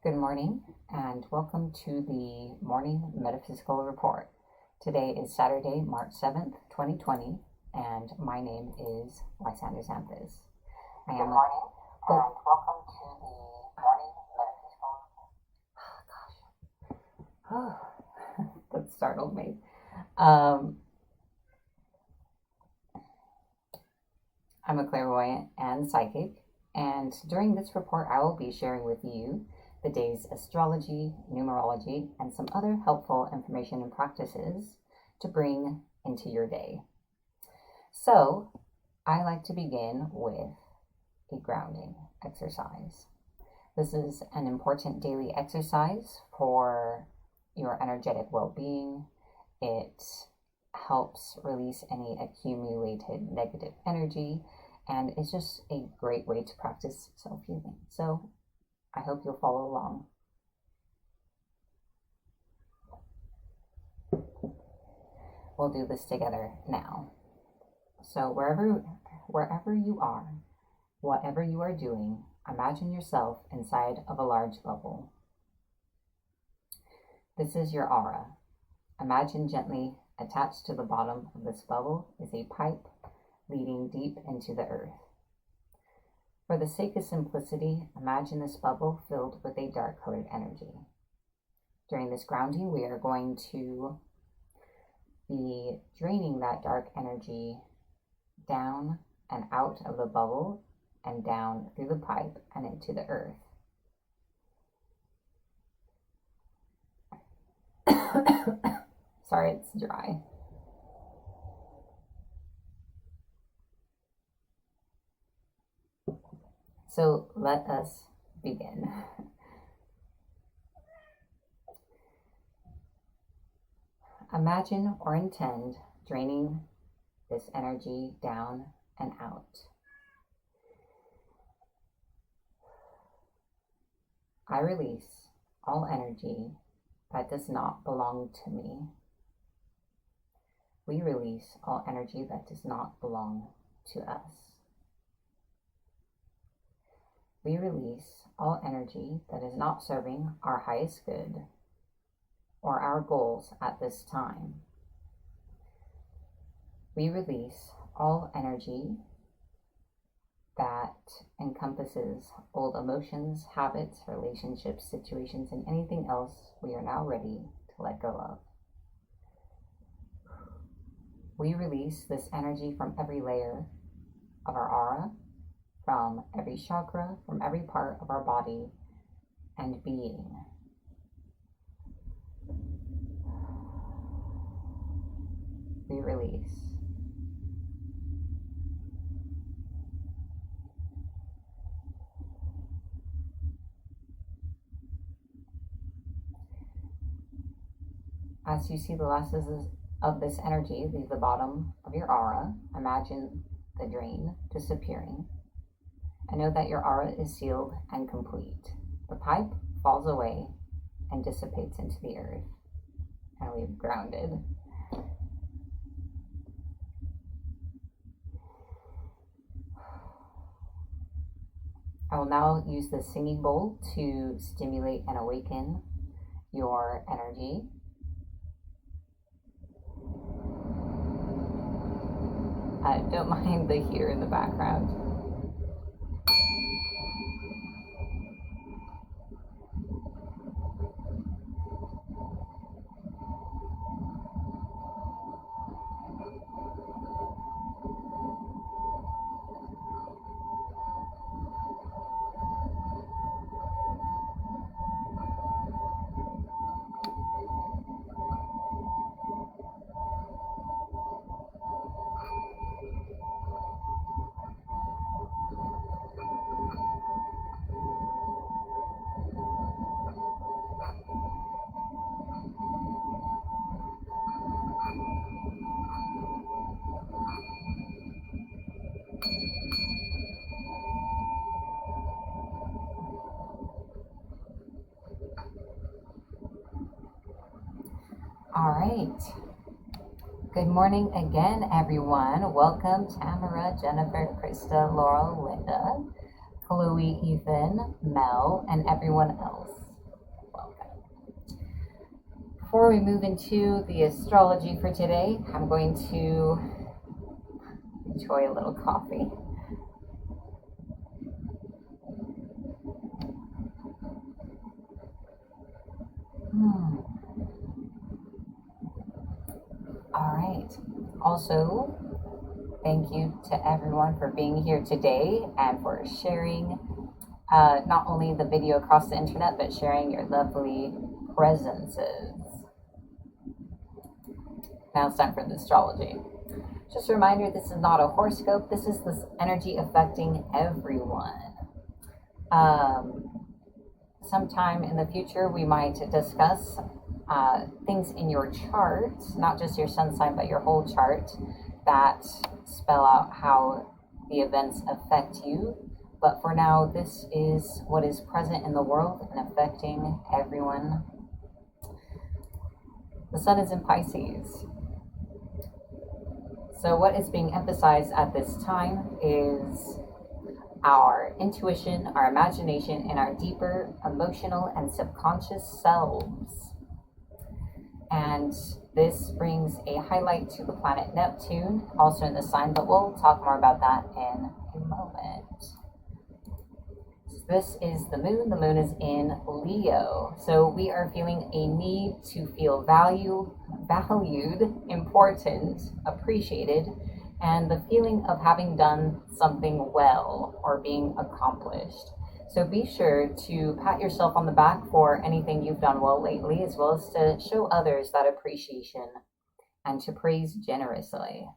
Good morning and welcome to the Morning Metaphysical Report. Today is Saturday, March 7th, 2020, and my name is Lysander Xanthus. Good morning and welcome to the Morning Metaphysical Report. Oh, that startled me. I'm a clairvoyant and psychic, and during this report I will be sharing with you the day's astrology, numerology, and some other helpful information and practices to bring into your day. So, I like to begin with a grounding exercise. This is an important daily exercise for your energetic well-being. It helps release any accumulated negative energy, and it's just a great way to practice self-healing. So, I hope you'll follow along. We'll do this together now. So wherever you are, whatever you are doing, imagine yourself inside of a large bubble. This is your aura. Imagine gently attached to the bottom of this bubble is a pipe leading deep into the earth. For the sake of simplicity, imagine this bubble filled with a dark-colored energy. During this grounding, we are going to be draining that dark energy down and out of the bubble and down through the pipe and into the earth. Sorry, it's dry. So let us begin. Imagine or intend draining this energy down and out. I release all energy that does not belong to me. We release all energy that does not belong to us. We release all energy that is not serving our highest good or our goals at this time. We release all energy that encompasses old emotions, habits, relationships, situations, and anything else we are now ready to let go of. We release this energy from every layer of our aura, from every chakra, from every part of our body and being. We release. As you see the last of this energy leave the bottom of your aura, imagine the drain disappearing. And know that your aura is sealed and complete. The pipe falls away and dissipates into the earth, and we've grounded. I will now use the singing bowl to stimulate and awaken your energy. Don't mind the heater in the background. All right. Good morning again, everyone. Welcome, Tamara, Jennifer, Krista, Laurel, Linda, Chloe, Ethan, Mel, and everyone else. before we move into the astrology for today, I'm going to enjoy a little coffee. All right. Also, thank you to everyone for being here today and for sharing not only the video across the internet, but sharing your lovely presences. Now it's time for the astrology. Just a reminder, this is not a horoscope. This is this energy affecting everyone. Sometime in the future, we might discuss things in your chart, not just your sun sign, but your whole chart, that spell out how the events affect you. But for now, this is what is present in the world and affecting everyone. The sun is in Pisces. So what is being emphasized at this time is our intuition, our imagination, and our deeper emotional and subconscious selves. And this brings a highlight to the planet Neptune, also in the sign, but we'll talk more about that in a moment. This is the moon. The moon is in Leo. So we are feeling a need to feel valued, important, appreciated, and the feeling of having done something well or being accomplished. So be sure to pat yourself on the back for anything you've done well lately, as well as to show others that appreciation and to praise generously.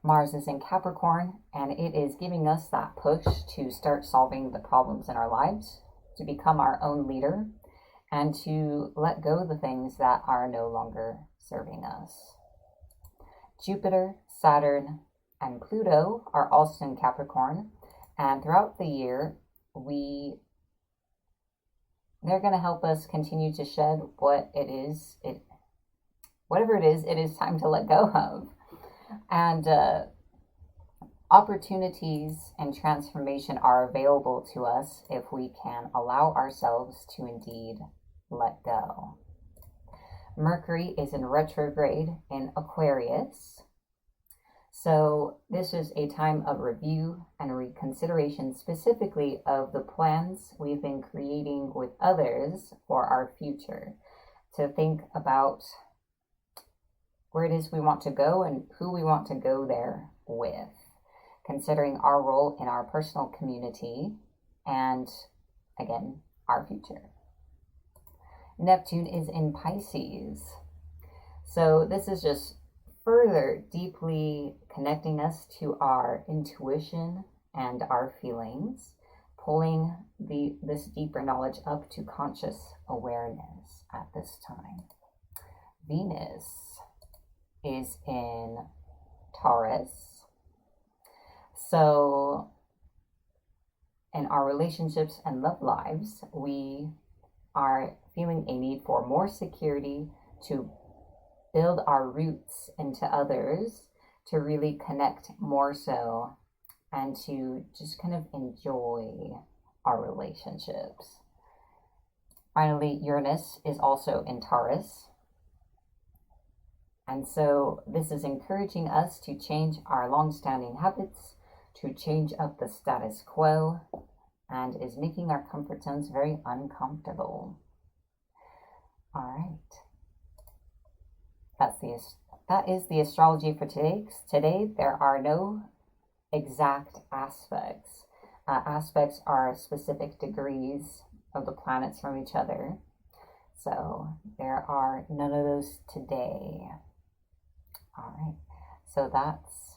Mars is in Capricorn, and it is giving us that push to start solving the problems in our lives, to become our own leader, and to let go of the things that are no longer serving us. Jupiter, Saturn, and Pluto are also in Capricorn, and throughout the year, they're going to help us continue to shed whatever it is time to let go of. And opportunities and transformation are available to us if we can allow ourselves to indeed let go. Mercury is in retrograde in Aquarius. So this is a time of review and reconsideration, specifically of the plans we've been creating with others for our future, to think about where it is we want to go and who we want to go there with, considering our role in our personal community and, again, our future. Neptune is in Pisces. So this is just further deeply connecting us to our intuition and our feelings, pulling this deeper knowledge up to conscious awareness at this time. Venus is in Taurus. So in our relationships and love lives, we are feeling a need for more security, to build our roots into others, to really connect more so, and to just kind of enjoy our relationships. Finally, Uranus is also in Taurus. And so this is encouraging us to change our long-standing habits, to change up the status quo, and is making our comfort zones very uncomfortable. All right. That is the astrology for today. Today, there are no exact aspects. Aspects are specific degrees of the planets from each other. So there are none of those today. All right, so that's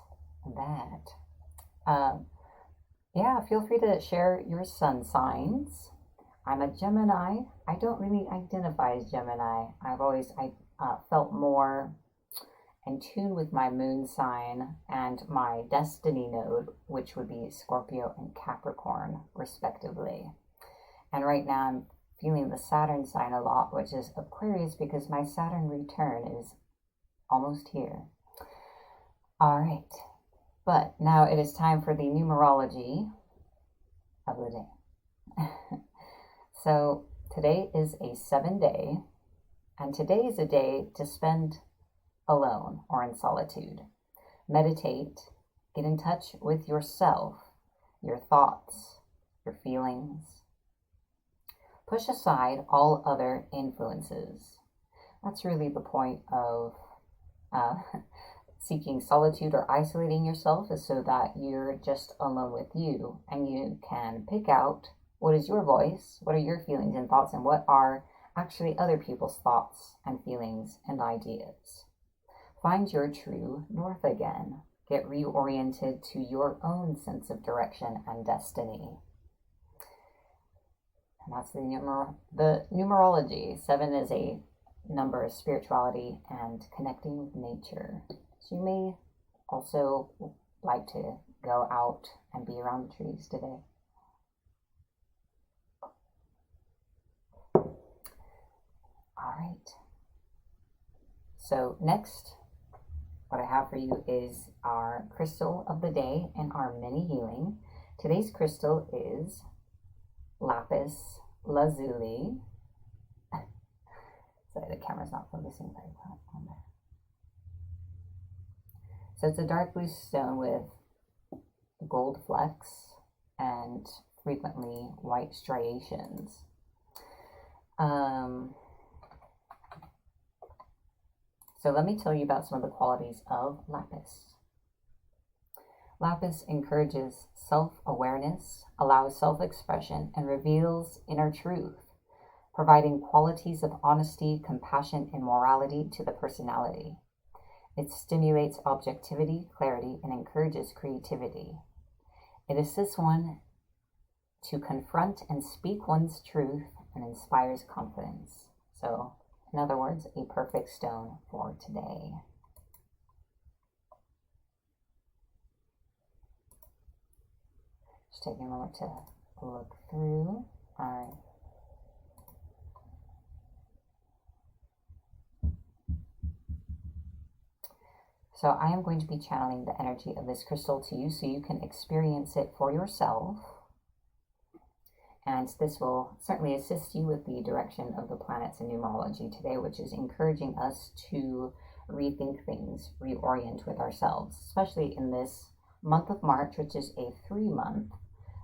that. Yeah, feel free to share your sun signs. I'm a Gemini. I don't really identify as Gemini. I've always felt more in tune with my moon sign and my destiny node, which would be Scorpio and Capricorn, respectively. And right now I'm feeling the Saturn sign a lot, which is Aquarius, because my Saturn return is almost here. All right, but now it is time for the numerology of the day. So today is a 7-day, and today is a day to spend alone or in solitude. Meditate, get in touch with yourself, your thoughts, your feelings. Push aside all other influences. That's really the point of seeking solitude or isolating yourself, is so that you're just alone with you and you can pick out what is your voice, what are your feelings and thoughts, and what are actually other people's thoughts and feelings and ideas. Find your true north again. Get reoriented to your own sense of direction and destiny. And that's the numerology. 7 is a number of spirituality and connecting with nature. So you may also like to go out and be around the trees today. All right. So next, what I have for you is our crystal of the day and our mini healing. Today's crystal is lapis lazuli. Sorry, the camera's not focusing very well on there. So it's a dark blue stone with gold flecks and frequently white striations. So let me tell you about some of the qualities of lapis. Lapis encourages self-awareness, allows self-expression, and reveals inner truth, providing qualities of honesty, compassion, and morality to the personality. It stimulates objectivity, clarity, and encourages creativity. It assists one to confront and speak one's truth and inspires confidence. So, in other words, a perfect stone for today. Just taking a moment to look through. All right. So I am going to be channeling the energy of this crystal to you so you can experience it for yourself. And this will certainly assist you with the direction of the planets in numerology today, which is encouraging us to rethink things, reorient with ourselves, especially in this month of March, which is a 3-month.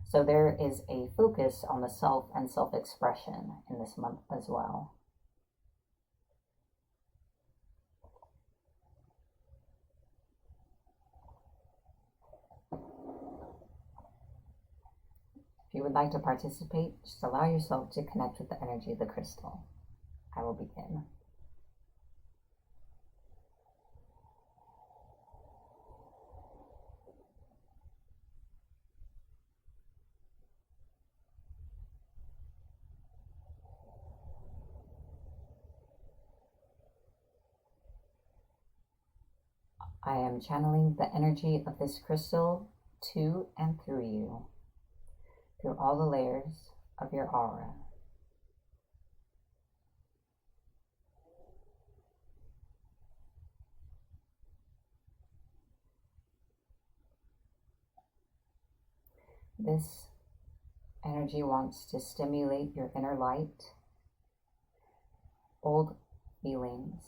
So there is a focus on the self and self-expression in this month as well. If you would like to participate, just allow yourself to connect with the energy of the crystal. I will begin. I am channeling the energy of this crystal to and through you, through all the layers of your aura. This energy wants to stimulate your inner light, old feelings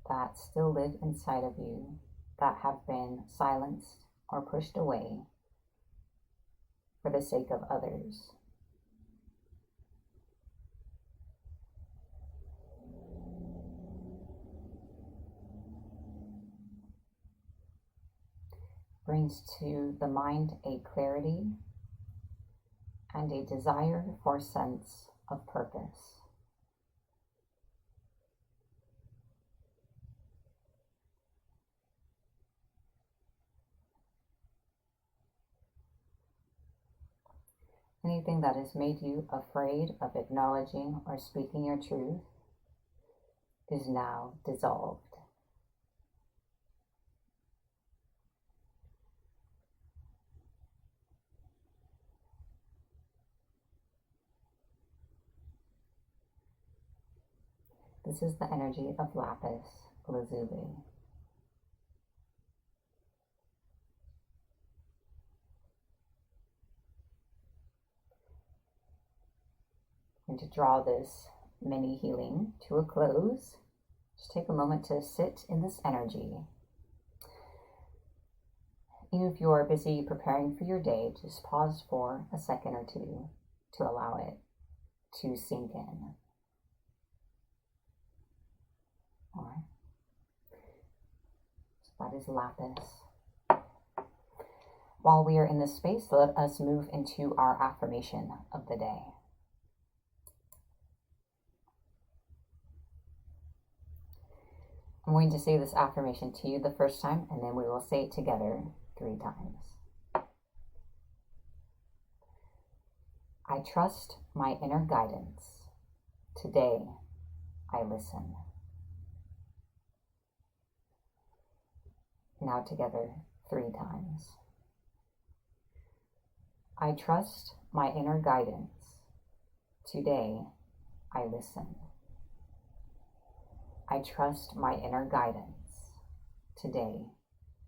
that still live inside of you that have been silenced or pushed away for the sake of others. Brings to the mind a clarity and a desire for sense of purpose. Anything that has made you afraid of acknowledging or speaking your truth is now dissolved. This is the energy of lapis lazuli. And to draw this mini healing to a close, just take a moment to sit in this energy. Even if you're busy preparing for your day, just pause for a second or two to allow it to sink in. All right. So that is lapis. While we are in this space, let us move into our affirmation of the day. I'm going to say this affirmation to you the first time, and then we will say it together 3 times. I trust my inner guidance. Today, I listen. Now together 3 times. I trust my inner guidance. Today, I listen. I trust my inner guidance. Today,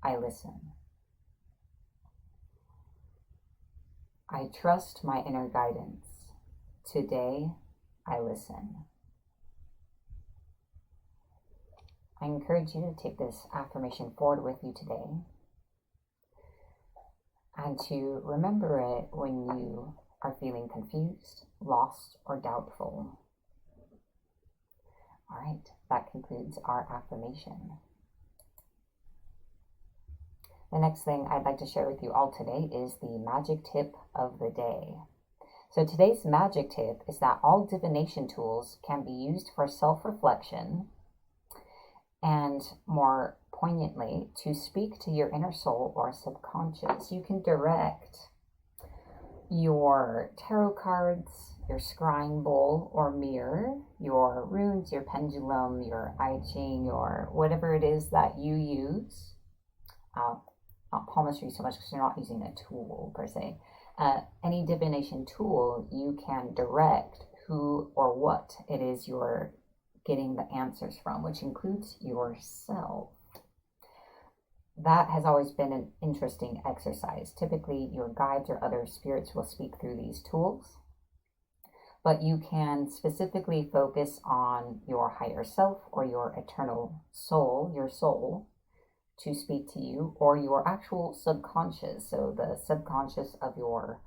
I listen. I trust my inner guidance. Today, I listen. I encourage you to take this affirmation forward with you today and to remember it when you are feeling confused, lost, or doubtful. All right, that concludes our affirmation. The next thing I'd like to share with you all today is the magic tip of the day. So today's magic tip is that all divination tools can be used for self-reflection and, more poignantly, to speak to your inner soul or subconscious. You can direct your tarot cards, your scrying bowl or mirror, your runes, your pendulum, your I Ching, your whatever it is that you use. Not palmistry so much because you're not using a tool per se. Any divination tool, you can direct who or what it is you're getting the answers from, which includes yourself. That has always been an interesting exercise. Typically, your guides or other spirits will speak through these tools, but you can specifically focus on your higher self or your eternal soul, your soul, to speak to you, or your actual subconscious, so the subconscious of your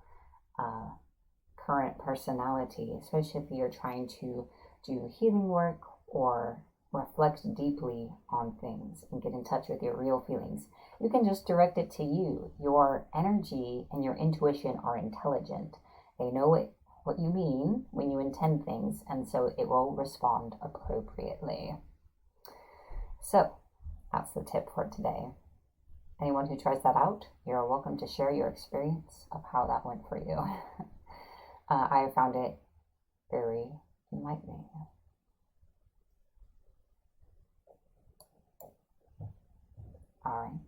current personality, especially if you're trying to do healing work or reflect deeply on things and get in touch with your real feelings. You can just direct it to you. Your energy and your intuition are intelligent. They know what you mean when you intend things, and so it will respond appropriately. So that's the tip for today. Anyone who tries that out, you're welcome to share your experience of how that went for you. I have found it very enlightening. All right.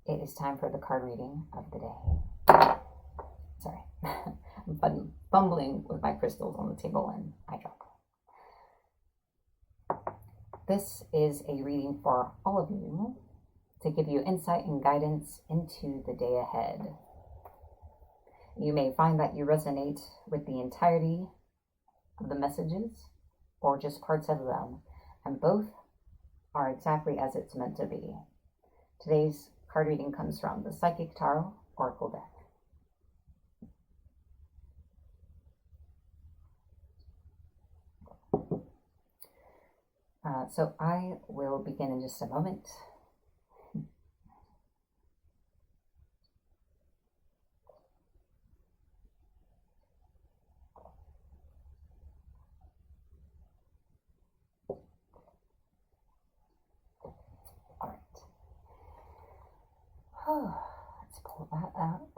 It is time for the card reading of the day. Sorry, I'm fumbling with my crystals on the table and I drop. This is a reading for all of you to give you insight and guidance into the day ahead. You may find that you resonate with the entirety of the messages or just parts of them, and both are exactly as it's meant to be. Today's card reading comes from the Psychic Tarot Oracle deck. So I will begin in just a moment. All right. Let's pull that up.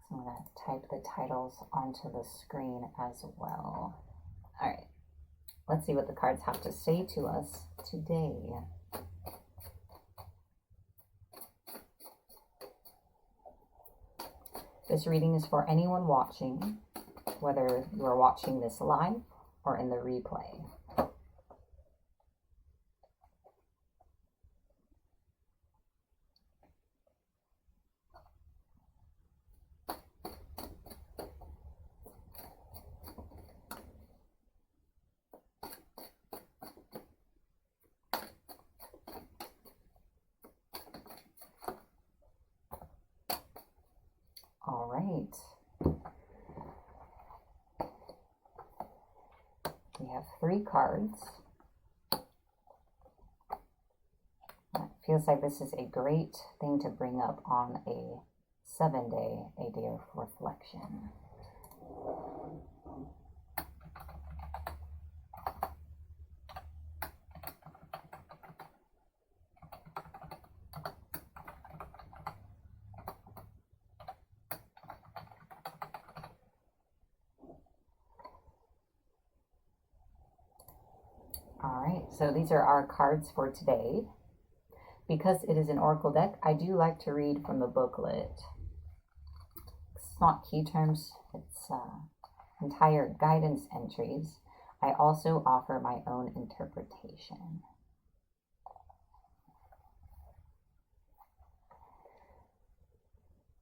So I'm going to type the titles onto the screen as well. All right. Let's see what the cards have to say to us today. This reading is for anyone watching, whether you are watching this live or in the replay. All right. We have 3 cards. It feels like this is a great thing to bring up on a 7-day, a day of reflection. All right, so these are our cards for today. Because it is an oracle deck, I do like to read from the booklet. It's not key terms, it's entire guidance entries. I also offer my own interpretation.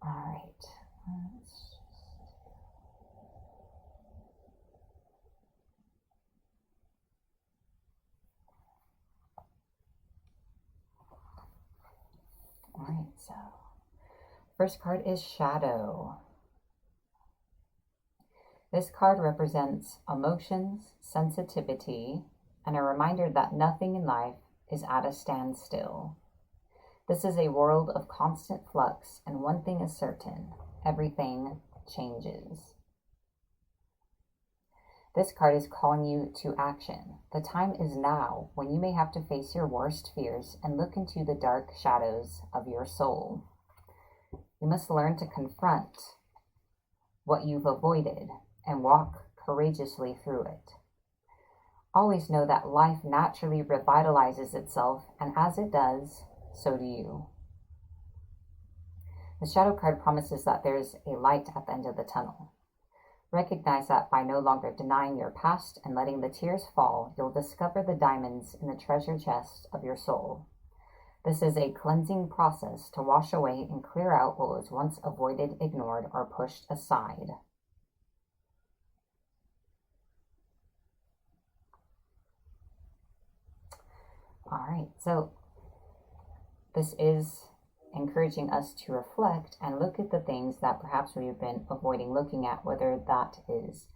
All right. All right, so first card is Shadow. This card represents emotions, sensitivity, and a reminder that nothing in life is at a standstill. This is a world of constant flux, and one thing is certain: everything changes. This card is calling you to action. The time is now when you may have to face your worst fears and look into the dark shadows of your soul. You must learn to confront what you've avoided and walk courageously through it. Always know that life naturally revitalizes itself, and as it does, so do you. The Shadow card promises that there's a light at the end of the tunnel. Recognize that by no longer denying your past and letting the tears fall, you'll discover the diamonds in the treasure chest of your soul. This is a cleansing process to wash away and clear out what was once avoided, ignored, or pushed aside. All right, so this is encouraging us to reflect and look at the things that perhaps we've been avoiding looking at, whether that is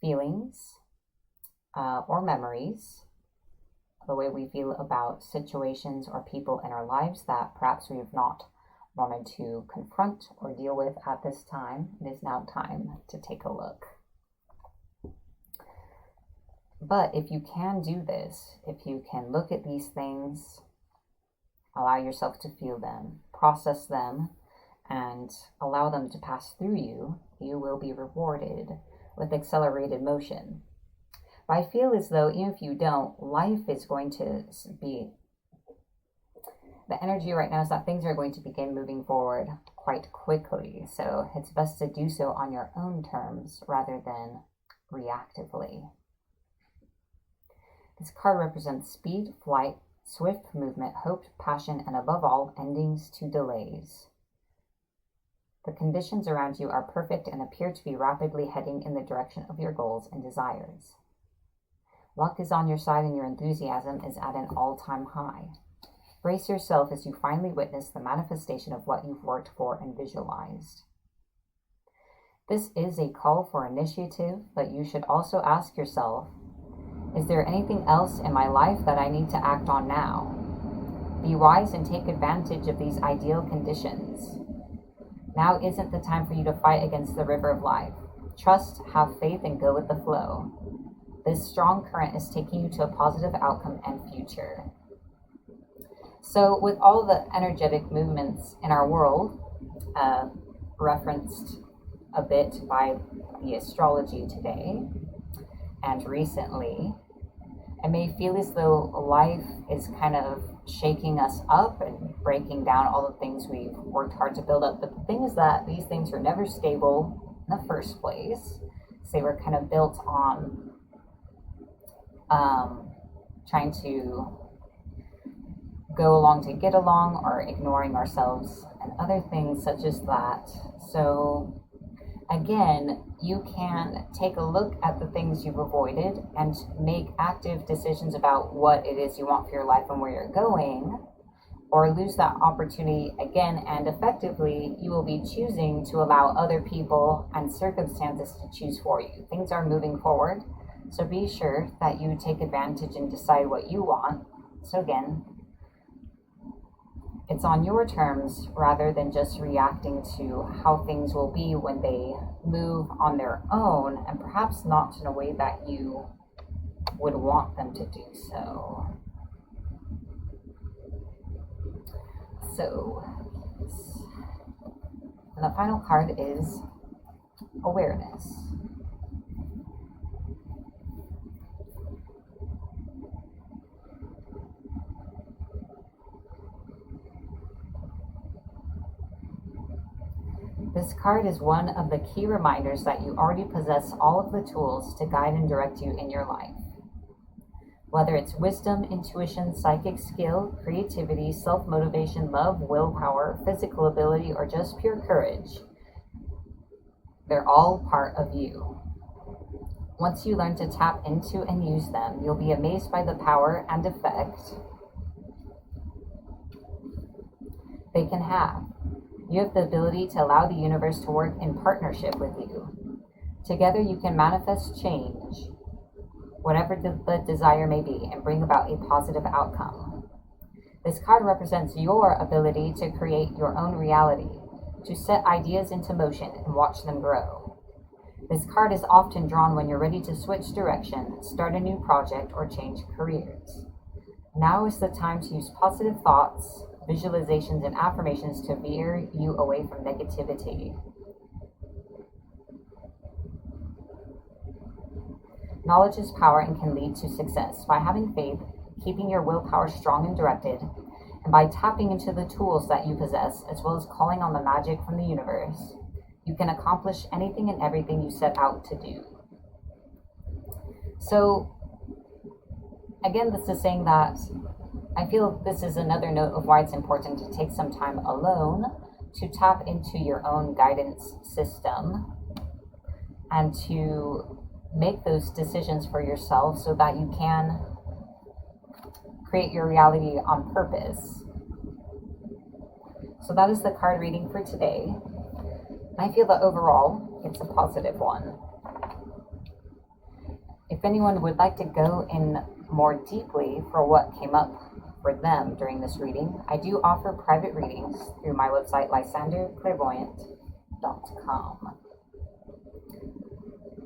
feelings or memories, the way we feel about situations or people in our lives that perhaps we have not wanted to confront or deal with at this time. It is now time to take a look. But if you can do this, if you can look at these things, allow yourself to feel them, process them, and allow them to pass through you, you will be rewarded with accelerated motion. But I feel as though even if you don't, life is going to be, the energy right now is that things are going to begin moving forward quite quickly. So it's best to do so on your own terms rather than reactively. This card represents speed, flight, swift movement, hope, passion, and above all, endings to delays. The conditions around you are perfect and appear to be rapidly heading in the direction of your goals and desires. Luck is on your side and your enthusiasm is at an all-time high. Brace yourself as you finally witness the manifestation of what you've worked for and visualized. This is a call for initiative, but you should also ask yourself, is there anything else in my life that I need to act on now? Be wise and take advantage of these ideal conditions. Now isn't the time for you to fight against the river of life. Trust, have faith, and go with the flow. This strong current is taking you to a positive outcome and future. So with all the energetic movements in our world, referenced a bit by the Astrology today and recently, it may feel as though life is kind of shaking us up and breaking down all the things we've worked hard to build up. But the thing is that these things were never stable in the first place. So they were kind of built on trying to go along to get along or ignoring ourselves and other things such as that. So again, you can take a look at the things you've avoided and make active decisions about what it is you want for your life and where you're going. or lose that opportunity again, and effectively you will be choosing to allow other people and circumstances to choose for you. Things are moving forward, so be sure that you take advantage and decide what you want. So again, it's on your terms rather than just reacting to how things will be when they move on their own, and perhaps not in a way that you would want them to do so. And the final card is awareness. This card is one of the key reminders that you already possess all of the tools to guide and direct you in your life. Whether it's wisdom, intuition, psychic skill, creativity, self-motivation, love, willpower, physical ability, or just pure courage, they're all part of you. Once you learn to tap into and use them, you'll be amazed by the power and effect they can have. You have the ability to allow the universe to work in partnership with you. Together you can manifest change, whatever the desire may be, and bring about a positive outcome. This card represents your ability to create your own reality, to set ideas into motion and watch them grow. This card is often drawn when you're ready to switch direction, start a new project, or change careers. Now is the time to use positive thoughts, visualizations, and affirmations to veer you away from negativity. Knowledge is power and can lead to success. By having faith, keeping your willpower strong and directed, and by tapping into the tools that you possess, as well as calling on the magic from the universe, you can accomplish anything and everything you set out to do. So, again, this is saying that I feel this is another note of why it's important to take some time alone to tap into your own guidance system and to make those decisions for yourself so that you can create your reality on purpose. So that is the card reading for today. I feel that overall it's a positive one. If anyone would like to go in more deeply for what came up for them during this reading, I do offer private readings through my website, lysanderclairvoyant.com.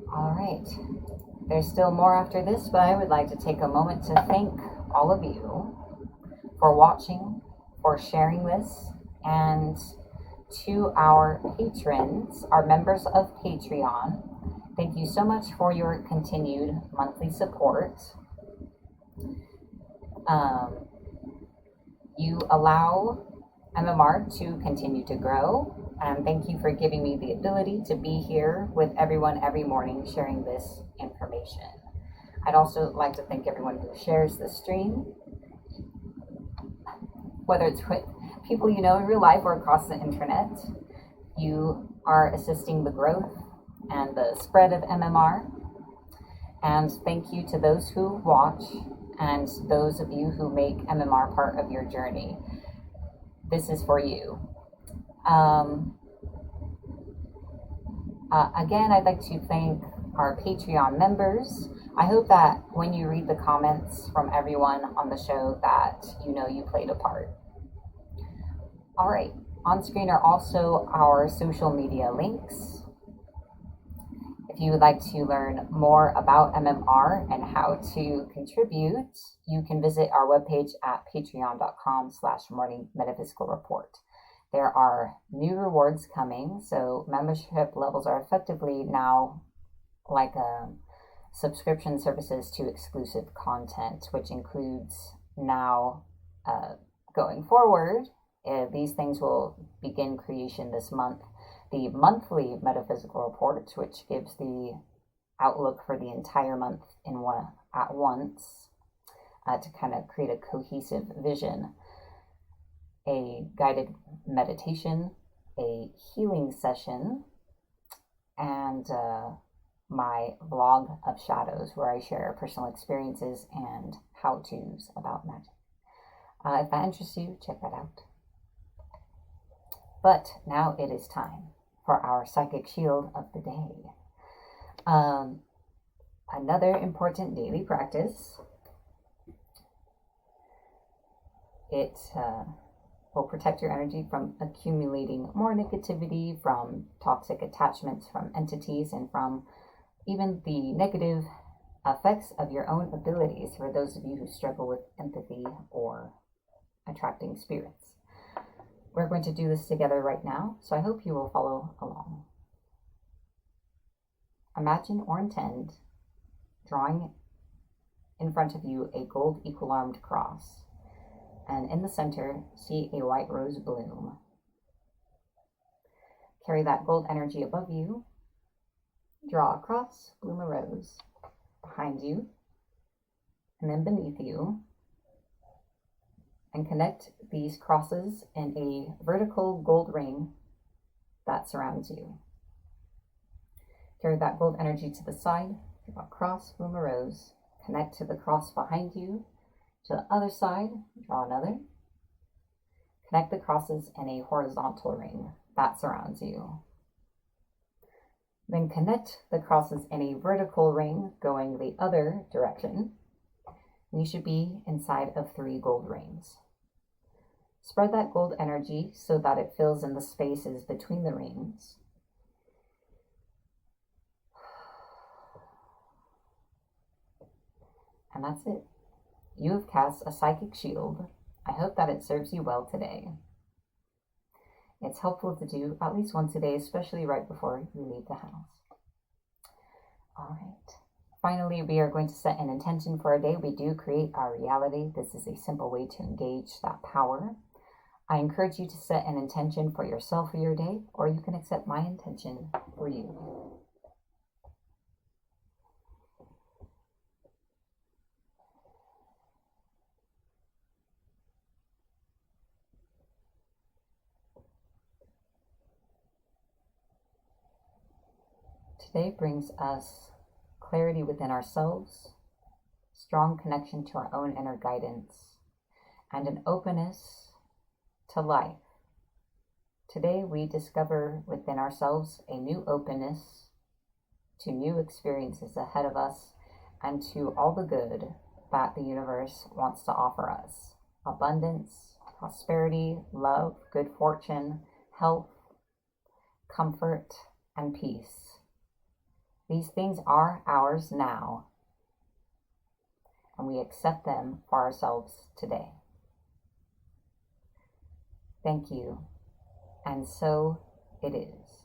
All right, there's still more after this, but I would like to take a moment to thank all of you for watching, for sharing this, and to our patrons, our members of Patreon, thank you so much for your continued monthly support. You allow MMR to continue to grow, and thank you for giving me the ability to be here with everyone every morning sharing this information. I'd also like to thank everyone who shares the stream, whether it's with people you know in real life or across the internet. You are assisting the growth and the spread of MMR. And thank you to those who watch and those of you who make MMR part of your journey. This is for you. Again, I'd like to thank our Patreon members. I hope that when you read the comments from everyone on the show that you know you played a part. All right, on screen are also our social media links. If you would like to learn more about MMR and how to contribute, you can visit our webpage at patreon.com/Morning Metaphysical Report. There are new rewards coming, so membership levels are effectively now like subscription services to exclusive content, which includes now going forward, these things will begin creation this month. The monthly metaphysical report, which gives the outlook for the entire month in one at once to kind of create a cohesive vision. A guided meditation, a healing session, and my vlog of shadows where I share personal experiences and how-tos about magic. If that interests you, check that out. But now it is time for our psychic shield of the day. Another important daily practice. It will protect your energy from accumulating more negativity, from toxic attachments, from entities, and from even the negative effects of your own abilities for those of you who struggle with empathy or attracting spirits. We're going to do this together right now, so I hope you will follow along. Imagine or intend drawing in front of you a gold equal-armed cross, and in the center, see a white rose bloom. Carry that gold energy above you, draw a cross, bloom a rose, behind you, and then beneath you, and connect these crosses in a vertical gold ring that surrounds you. Carry that gold energy to the side, draw a cross, bloom a rose, connect to the cross behind you, to the other side, draw another. Connect the crosses in a horizontal ring that surrounds you. Then connect the crosses in a vertical ring going the other direction. You should be inside of 3 gold rings. Spread that gold energy so that it fills in the spaces between the rings. And that's it. You have cast a psychic shield. I hope that it serves you well today. It's helpful to do at least once a day, especially right before you leave the house. All right. Finally, we are going to set an intention for a day. We do create our reality. This is a simple way to engage that power. I encourage you to set an intention for yourself for your day, or you can accept my intention for you. Today brings us clarity within ourselves, strong connection to our own inner guidance, and an openness to life. Today we discover within ourselves a new openness to new experiences ahead of us and to all the good that the universe wants to offer us. Abundance, prosperity, love, good fortune, health, comfort, and peace. These things are ours now, and we accept them for ourselves today. Thank you, and so it is.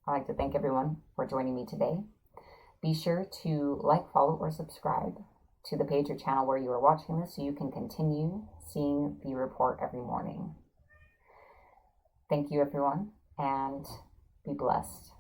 I'd like to thank everyone for joining me today. Be sure to like, follow, or subscribe to the page or channel where you are watching this so you can continue seeing the report every morning. Thank you, everyone, and be blessed.